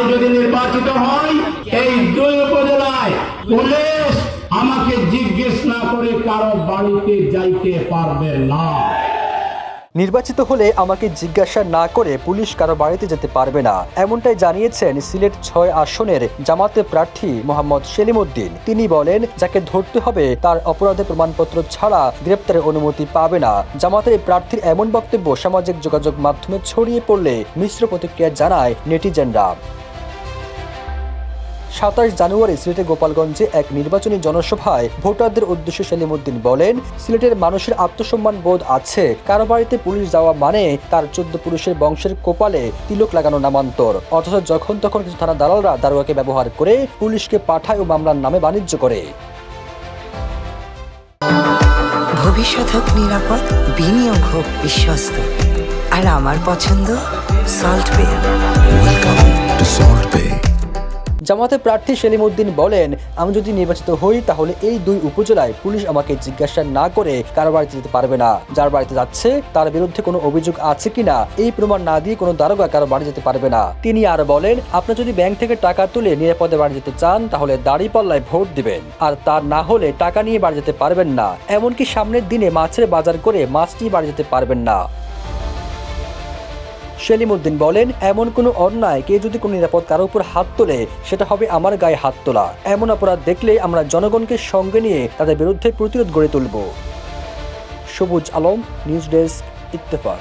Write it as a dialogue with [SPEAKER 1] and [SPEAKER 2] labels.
[SPEAKER 1] আমি যদি নির্বাচিত হই এই 2 উপজেলায় পুলিশ আমাকে জিজ্ঞেস না করে কারো বাড়িতে যাইতে পারবে না।
[SPEAKER 2] নির্বাচিত হলে আমাকে জিজ্ঞাসা না করে পুলিশ কারো বাড়িতে যেতে পারবে না, এমনটাই জানিয়েছেন সিলেট 6 আসনের জামাতের প্রার্থী মোহাম্মদ সেলিম উদ্দিন। তিনি বলেন, যাকে ধরতে হবে তার অপরাধের প্রমাণপত্র ছাড়া গ্রেপ্তারের অনুমতি পাবে না। জামাতের প্রার্থীর এমন বক্তব্য সামাজিক যোগাযোগ মাধ্যমে ছড়িয়ে পড়লে মিশ্র প্রতিক্রিয়া জানায় নেটিজেনরা। 27 জানুয়ারি সিলেটের গোপালগঞ্জে এক নির্বাচনী জনসভায় ভোটারদের উদ্দেশ্যে সেলিম উদ্দিন বলেন, সিলেটের মানুষের আত্মসম্মান বোধ আছে। কারো বাড়িতে পুলিশ যাওয়া মানে তার 14 পুরুষের বংশের কপালে তিলক লাগানো নামান্তর। অথচ যখন তখন কিছু থানা দালালরা দারোয়াকে ব্যবহার করে পুলিশকে পাঠায় ও মামলার নামে বাণিজ্য করে।
[SPEAKER 3] ভবিষ্যৎ হোক নিরাপদ, বিনিয়োগ হোক বিশ্বস্ত, আর আমার পছন্দ salt pay.
[SPEAKER 4] Welcome to salt pay.
[SPEAKER 2] জামাতের প্রার্থী সেলিম উদ্দিন বলেন, আমি যদি নির্বাচিত হই তাহলে এই 2 উপজেলায় পুলিশ আমাকে জিজ্ঞাসা না করে কারো বাড়িতে যেতে পারবে না। যার বাড়িতে যাচ্ছে তার বিরুদ্ধে কোনো অভিযোগ আছে কিনা এই প্রমাণ না দিয়ে কোনো দারোগা কারো বাড়ি যেতে পারবে না। তিনি আরো বলেন, আপনি যদি ব্যাংক থেকে টাকা তুলে নিরাপদে বাড়ি যেতে চান তাহলে দাঁড়িপাল্লায় ভোট দিবেন, আর তার না হলে টাকা নিয়ে বাড়ি যেতে পারবেন না। এমনকি সামনের দিনে মাছের বাজার করে মাছ নিয়ে বাড়ি যেতে পারবেন না। সেলিম উদ্দিন বলেন, এমন কোনো অন্যায় কেউ যদি কোনো নিরাপদ কারো উপর হাত তোলে সেটা হবে আমার গায়ে হাত তোলা। এমন অপরাধ দেখলে আমরা জনগণকে সঙ্গে নিয়ে তাদের বিরুদ্ধে প্রতিরোধ গড়ে তুলব। সবুজ আলম, নিউজ ডেস্ক, ইত্তেফাক।